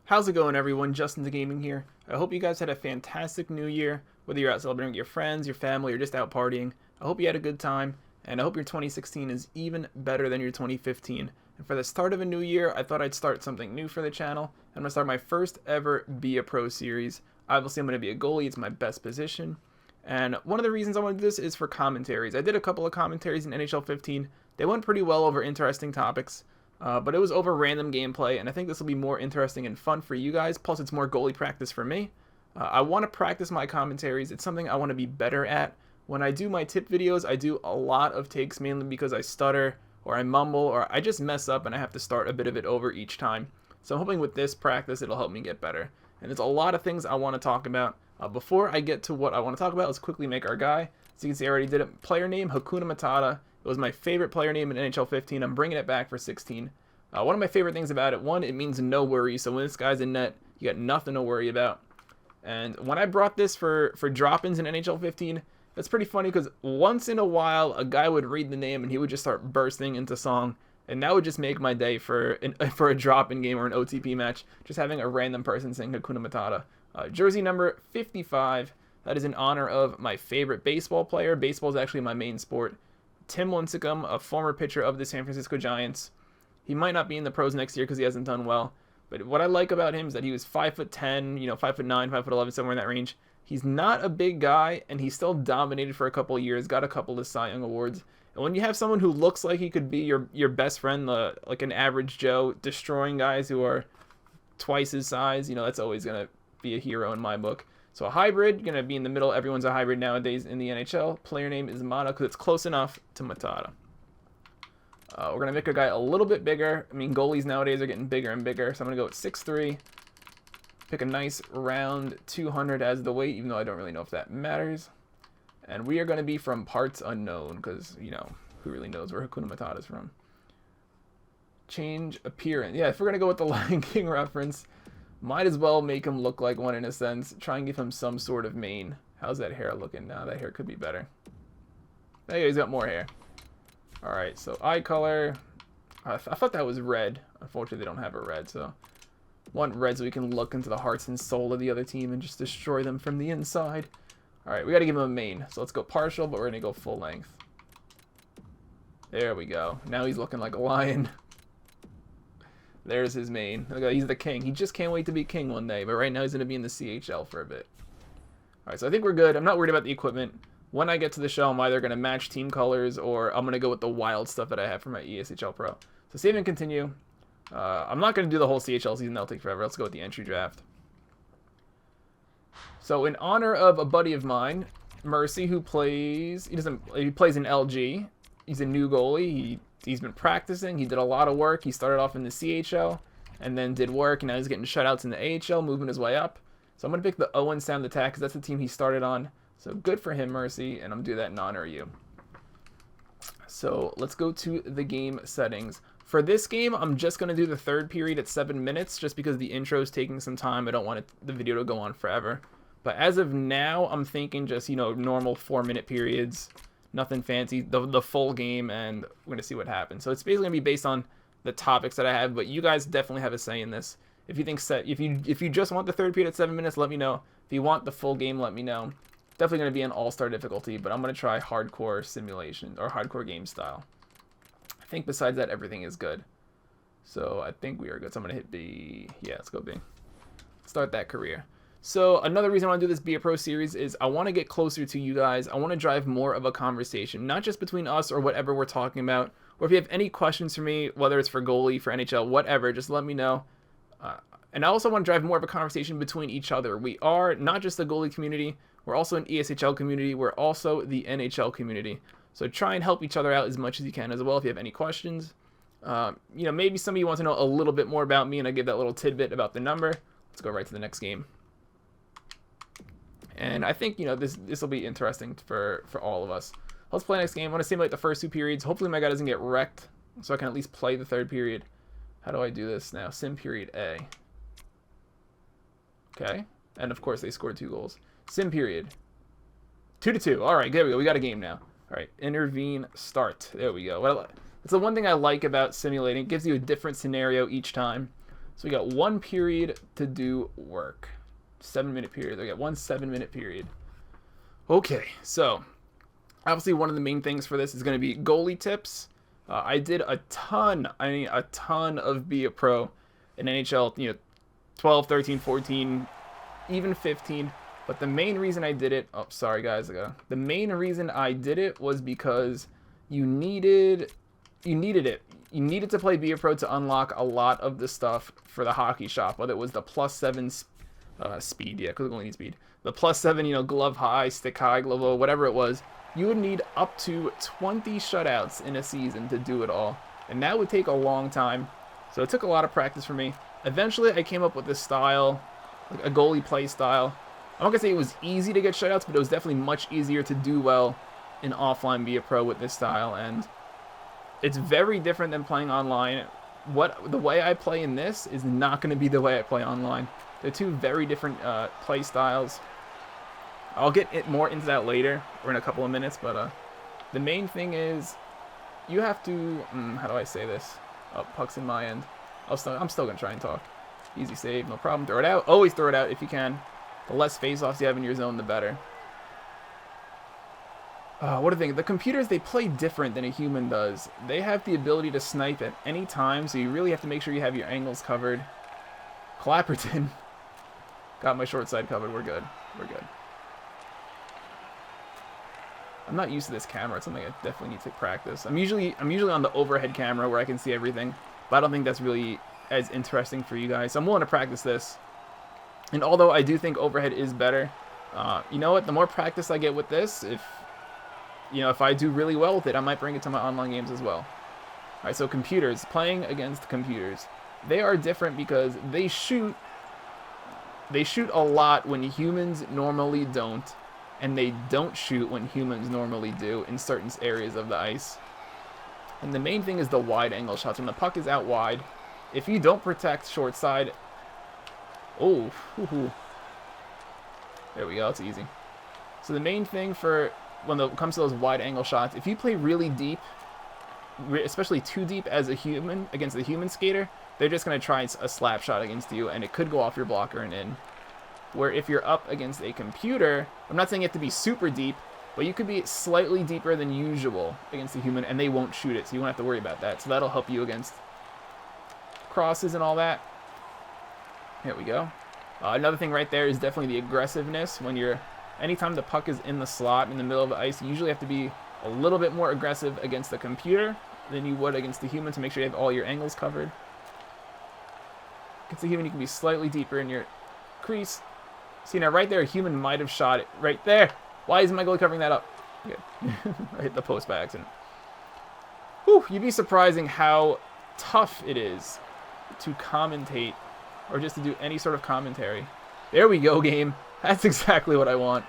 How's it going, everyone? Justin the Gaming here. I hope you guys had a fantastic new year, whether you're out celebrating with your friends, your family, or just out partying. I hope you had a good time, and I hope your 2016 is even better than your 2015. And for the start of a new year, I thought I'd start something new for the channel. I'm going to start my first ever Be a Pro series. Obviously, I'm going to be a goalie. It's my best position. And one of the reasons I want to do this is for commentaries. I did a couple of commentaries in NHL 15. They went pretty well over interesting topics. But it was over random gameplay, and I think this will be more interesting and fun for you guys. Plus, it's more goalie practice for me. I want to practice my commentaries. It's something I want to be better at. When I do my tip videos, I do a lot of takes, mainly because I stutter, or I mumble, or I just mess up, and I have to start a bit of it over each time. So I'm hoping with this practice, it'll help me get better. And there's a lot of things I want to talk about. Before I get to what I want to talk about, let's quickly make our guy. So you can see I already did it. Player name, Hakuna Matata. It was my favorite player name in NHL 15. I'm bringing it back for 16. One of my favorite things about it, one, it means no worry. So when this guy's in net, you got nothing to worry about. And when I brought this for drop-ins in NHL 15, that's pretty funny because once in a while, a guy would read the name and he would just start bursting into song. And that would just make my day for a drop-in game or an OTP match, just having a random person sing Hakuna Matata. Jersey number 55. That is in honor of my favorite baseball player. Baseball is actually my main sport. Tim Lincecum, a former pitcher of the San Francisco Giants. He might not be in the pros next year because he hasn't done well. But what I like about him is that he was 5'10", 5'9", 5'11", somewhere in that range. He's not a big guy, and he still dominated for a couple of years, got a couple of Cy Young awards. And when you have someone who looks like he could be your best friend, like an average Joe, destroying guys who are twice his size, that's always going to be a hero in my book. So a hybrid, going to be in the middle. Everyone's a hybrid nowadays in the NHL. Player name is Matata because it's close enough to Matata. We're going to make a guy a little bit bigger. I mean, goalies nowadays are getting bigger and bigger. So I'm going to go with 6'3". Pick a nice round 200 as the weight, even though I don't really know if that matters. And we are going to be from parts unknown because, who really knows where Hakuna Matata is from. Change appearance. Yeah, if we're going to go with the Lion King reference, might as well make him look like one in a sense. Try and give him some sort of mane. How's that hair looking now? That hair could be better. Hey, he's got more hair. Alright, so eye color. I thought that was red. Unfortunately, they don't have a red, so want red so we can look into the hearts and soul of the other team and just destroy them from the inside. Alright, we got to give him a mane. So let's go partial, but we're going to go full length. There we go. Now he's looking like a lion. There's his mane. He's the king. He just can't wait to be king one day, but right now he's going to be in the CHL for a bit. Alright, so I think we're good. I'm not worried about the equipment. When I get to the show, I'm either going to match team colors or I'm going to go with the wild stuff that I have for my EASHL Pro. So save and continue. I'm not going to do the whole CHL season. That'll take forever. Let's go with the entry draft. So in honor of a buddy of mine, Mercy, who plays, he plays in LG. He's a new goalie. He's been practicing. He did a lot of work. He started off in the CHL and then did work, and now he's getting shutouts in the AHL, moving his way up. So I'm going to pick the Owen Sound Attack because that's the team he started on. So good for him, Mercy, and I'm going to do that in honor of you. So let's go to the game settings. For this game, I'm just going to do the third period at 7 minutes just because the intro is taking some time. I don't want the video to go on forever. But as of now, I'm thinking just, normal 4-minute periods. Nothing fancy, the full game, and we're going to see what happens. So it's basically going to be based on the topics that I have, but you guys definitely have a say in this. If you think if you just want the third period at 7 minutes, let me know. If you want the full game, let me know. Definitely going to be an all-star difficulty, but I'm going to try hardcore simulation or hardcore game style. I think besides that, everything is good. So I think we are good. So I'm going to hit B. Yeah, let's go B. Start that career. So another reason I want to do this Be a Pro series is I want to get closer to you guys. I want to drive more of a conversation, not just between us or whatever we're talking about. Or if you have any questions for me, whether it's for goalie, for NHL, whatever, just let me know. And I also want to drive more of a conversation between each other. We are not just the goalie community. We're also an EASHL community. We're also the NHL community. So try and help each other out as much as you can as well if you have any questions. Maybe some of you want to know a little bit more about me and I give that little tidbit about the number. Let's go right to the next game. And I think, this will be interesting for all of us. Let's play next game. I want to simulate the first 2 periods. Hopefully my guy doesn't get wrecked so I can at least play the third period. How do I do this now? Sim period A. Okay. And of course they scored 2 goals. Sim period. 2-2. All right, there we go. We got a game now. All right, intervene, start. There we go. Well, that's the one thing I like about simulating. It gives you a different scenario each time. So we got 1 period to do work. 7-minute period. We got 1 7-minute period. Okay, so obviously one of the main things for this is going to be goalie tips. I did a ton of Be a Pro in NHL, 12, 13, 14, even 15. But the main reason I did it, oh, sorry guys, the main reason I did it was because you needed it. You needed to play Be a Pro to unlock a lot of the stuff for the hockey shop, whether it was the +7 speed, yeah, because we only need speed. The +7, glove high, stick high, glove low, whatever it was. You would need up to 20 shutouts in a season to do it all. And that would take a long time. So it took a lot of practice for me. Eventually, I came up with this style, like a goalie play style. I'm not going to say it was easy to get shutouts, but it was definitely much easier to do well in offline Be a Pro with this style. And it's very different than playing online. The way I play in this is not going to be the way I play online. They're two very different play styles. I'll get more into that later or in a couple of minutes, but the main thing is you have to, how do I say this? Oh, puck's in my end. I'm still going to try and talk. Easy save, no problem. Throw it out. Always throw it out if you can. The less face-offs you have in your zone, the better. What do you think? The computers, they play different than a human does. They have the ability to snipe at any time, so you really have to make sure you have your angles covered. Clapperton. Got my short side covered. We're good. We're good. I'm not used to this camera. It's something I definitely need to practice. I'm usually on the overhead camera where I can see everything, but I don't think that's really as interesting for you guys. So I'm willing to practice this. And although I do think overhead is better, you know what? The more practice I get with this, if I do really well with it, I might bring it to my online games as well. All right, so computers, playing against computers. They are different because they shoot a lot when humans normally don't, and they don't shoot when humans normally do in certain areas of the ice. And the main thing is the wide angle shots. When the puck is out wide, if you don't protect short side, oh, there we go, it's easy. So the main thing for when it comes to those wide angle shots, if you play really deep, especially too deep as a human against the human skater, they're just going to try a slap shot against you, and it could go off your blocker and in. Where if you're up against a computer, I'm not saying you have to be super deep, but you could be slightly deeper than usual against a human, and they won't shoot it, so you won't have to worry about that. So that'll help you against crosses and all that. There we go. Another thing right there is definitely the aggressiveness. Anytime the puck is in the slot in the middle of the ice, you usually have to be a little bit more aggressive against the computer than you would against the human to make sure you have all your angles covered. Against the human, you can be slightly deeper in your crease. See, now right there, a human might have shot it right there. Why isn't my goalie covering that up? Okay. I hit the post by accident. Whew, you'd be surprising how tough it is to commentate or just to do any sort of commentary. There we go, game. That's exactly what I want.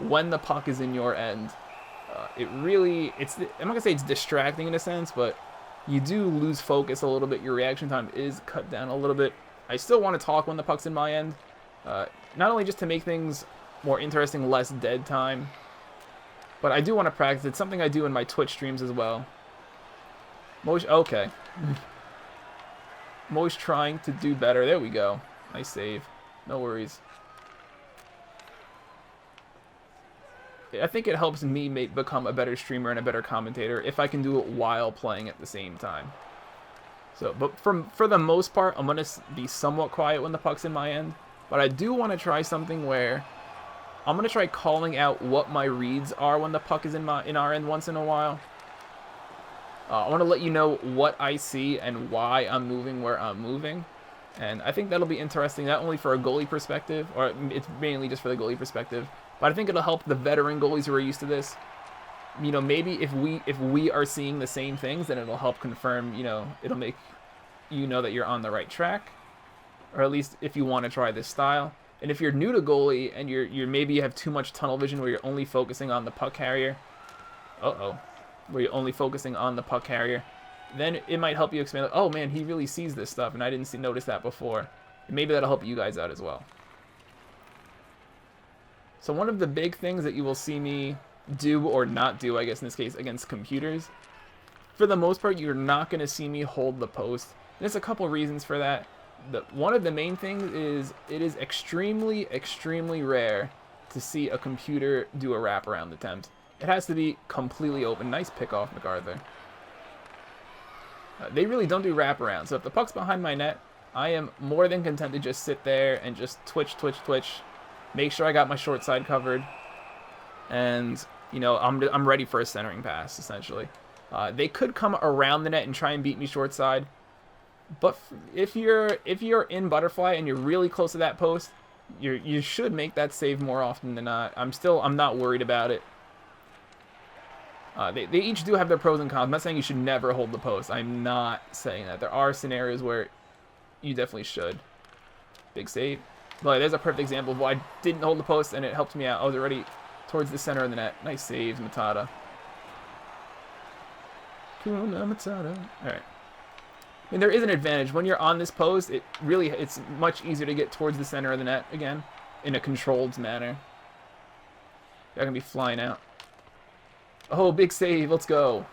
When the puck is in your end, I'm not going to say it's distracting in a sense, but you do lose focus a little bit. Your reaction time is cut down a little bit. I still want to talk when the puck's in my end. Not only just to make things more interesting, less dead time, but I do want to practice. It's something I do in my Twitch streams as well. Okay. I'm always trying to do better. There we go. Nice save. No worries. I think it helps me become a better streamer and a better commentator if I can do it while playing at the same time. So, but for the most part, I'm going to be somewhat quiet when the puck's in my end. But I do want to try something where I'm going to try calling out what my reads are when the puck is in our end once in a while. I want to let you know what I see and why I'm moving where I'm moving. And I think that'll be interesting, not only for a goalie perspective, or it's mainly just for the goalie perspective, but I think it'll help the veteran goalies who are used to this. Maybe if we are seeing the same things, then it'll help confirm, it'll make you know that you're on the right track. Or at least if you want to try this style. And if you're new to goalie and maybe you have too much tunnel vision where you're only focusing on the puck carrier. Where you're only focusing on the puck carrier, then it might help you expand. Oh man, he really sees this stuff, and I didn't notice that before. And maybe that'll help you guys out as well. So one of the big things that you will see me do or not do, I guess in this case, against computers, for the most part, you're not going to see me hold the post. There's a couple reasons for that. one of the main things is it is extremely, extremely rare to see a computer do a wraparound attempt. It has to be completely open. Nice pick off, MacArthur. They really don't do wraparound. So if the puck's behind my net, I am more than content to just sit there and just twitch, twitch, twitch. Make sure I got my short side covered. And, you know, I'm ready for a centering pass, essentially. They could come around the net and try and beat me short side. But if you're in butterfly and you're really close to that post, you should make that save more often than not. I'm not worried about it. They each do have their pros and cons. I'm not saying you should never hold the post. I'm not saying that. There are scenarios where you definitely should. Big save. But there's a perfect example of why I didn't hold the post and it helped me out. I was already towards the center of the net. Nice saves, Matata. Hakuna Matata. Alright. I mean, there is an advantage. When you're on this post, it's much easier to get towards the center of the net again in a controlled manner. You're going to be flying out. Oh, big save. Let's go.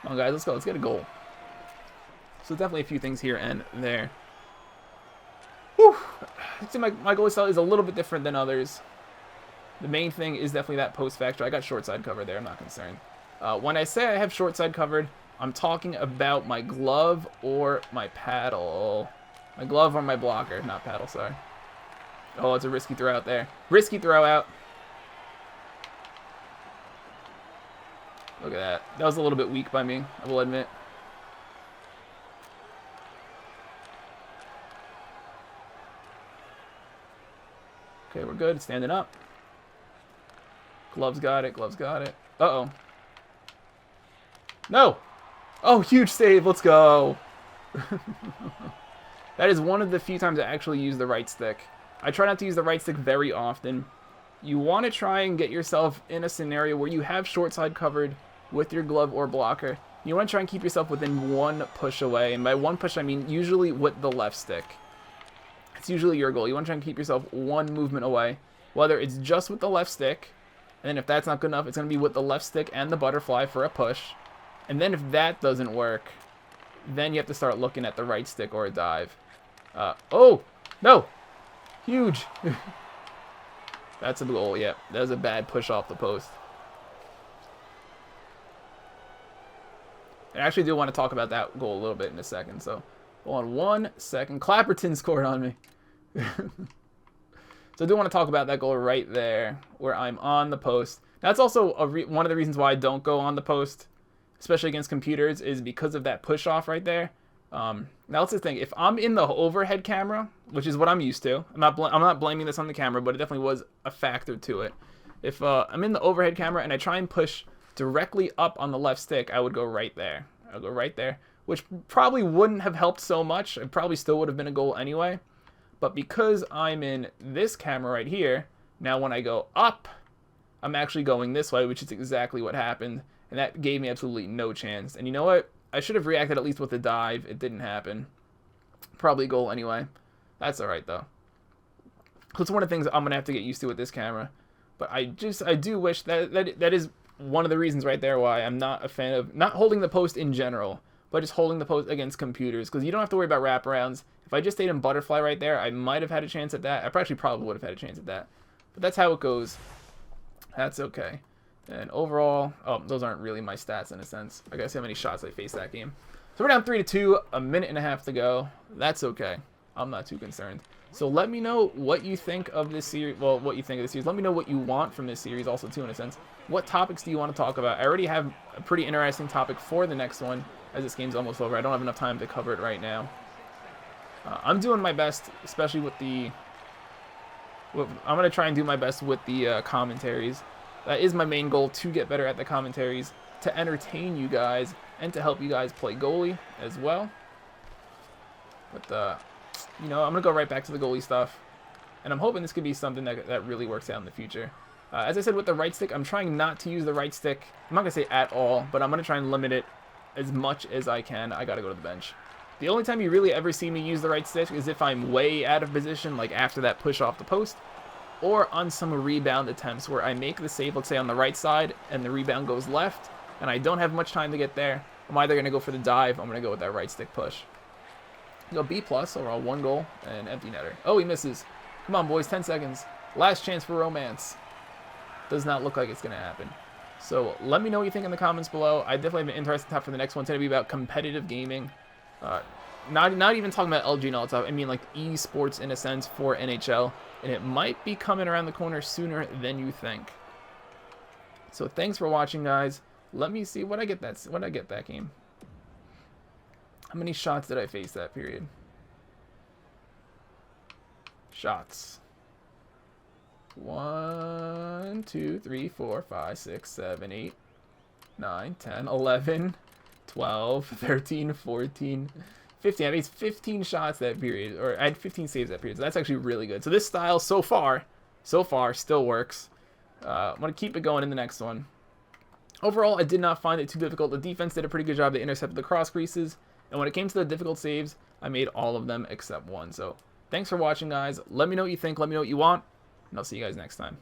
Come on, guys. Let's go. Let's get a goal. So definitely a few things here and there. Whew. I'd say my goalie style is a little bit different than others. The main thing is definitely that post factor. I got short side covered there. I'm not concerned. When I say I have short side covered, I'm talking about my glove or my paddle. My glove or my blocker, not paddle, sorry. Oh, it's a risky throw out there. Risky throw out. Look at that. That was a little bit weak by me, I will admit. Okay, we're good. Standing up. Gloves got it. Gloves got it. Uh-oh. No! Oh, huge save. Let's go. That is one of the few times I actually use the right stick. I try not to use the right stick very often. You want to try and get yourself in a scenario where you have short side covered with your glove or blocker. You want to try and keep yourself within one push away. And by one push, I mean usually with the left stick. It's usually your goal. You want to try and keep yourself one movement away. Whether it's just with the left stick, and then if that's not good enough, it's going to be with the left stick and the butterfly for a push. And then if that doesn't work, then you have to start looking at the right stick or a dive. Oh! No! Huge! That's a goal, yeah. That was a bad push off the post. I actually do want to talk about that goal a little bit in a second, so hold on 1 second. Clapperton scored on me. So I do want to talk about that goal right there, where I'm on the post. That's also one of the reasons why I don't go on the post, especially against computers, is because of that push off right there. Now let's just think. If I'm in the overhead camera, which is what I'm used to, I'm not blaming this on the camera, but it definitely was a factor to it. If I'm in the overhead camera and I try and push directly up on the left stick, I would go right there. I would go right there, which probably wouldn't have helped so much. It probably still would have been a goal anyway. But because I'm in this camera right here, now when I go up, I'm actually going this way, which is exactly what happened. And that gave me absolutely no chance. And you know what? I should have reacted at least with a dive. It didn't happen. Probably a goal anyway. That's alright, though. That's one of the things I'm going to have to get used to with this camera. But I do wish that is one of the reasons right there why I'm not a fan of not holding the post in general, but just holding the post against computers. Because you don't have to worry about wraparounds. If I just stayed in butterfly right there, I might have had a chance at that. I probably would have had a chance at that. But that's how it goes. That's okay. And overall, oh, those aren't really my stats in a sense. I gotta see how many shots I faced that game. So we're down 3-2, a minute and a half to go. That's okay. I'm not too concerned. So let me know what you think of this series. Well, what you think of this series. Let me know what you want from this series also too, in a sense. What topics do you want to talk about? I already have a pretty interesting topic for the next one, as this game's almost over. I don't have enough time to cover it right now. I'm doing my best, especially with the... I'm going to try and do my best with the commentaries. That is my main goal, to get better at the commentaries, to entertain you guys, and to help you guys play goalie as well. But, you know, I'm going to go right back to the goalie stuff. And I'm hoping this could be something that really works out in the future. As I said with the right stick, I'm trying not to use the right stick. I'm not going to say at all, but I'm going to try and limit it as much as I can. I got to go to the bench. The only time you really ever see me use the right stick is if I'm way out of position, like after that push off the post, or on some rebound attempts where I make the save, let's say on the right side, and the rebound goes left, and I don't have much time to get there. I'm either going to go for the dive, I'm going to go with that right stick push. Go B plus overall, 1 goal and empty netter. Oh, he misses. Come on, boys, 10 seconds. Last chance for romance. Does not look like it's going to happen. So let me know what you think in the comments below. I definitely have an interesting topic for the next one. It's going to be about competitive gaming. Not even talking about LG and all that stuff. I mean like esports in a sense for NHL. And it might be coming around the corner sooner than you think. So thanks for watching, guys. Let me see what I get that game. How many shots did I face that period? Shots. 1, 2, 3, 4, 5, 6, 7, 8, 9, 10, 11, 12, 13, 14, 15. I made 15 shots that period, or I had 15 saves that period. So that's actually really good. So this style so far still works. I'm going to keep it going in the next one. Overall, I did not find it too difficult. The defense did a pretty good job. They intercepted the cross creases. And when it came to the difficult saves, I made all of them except one. So thanks for watching, guys. Let me know what you think. Let me know what you want. And I'll see you guys next time.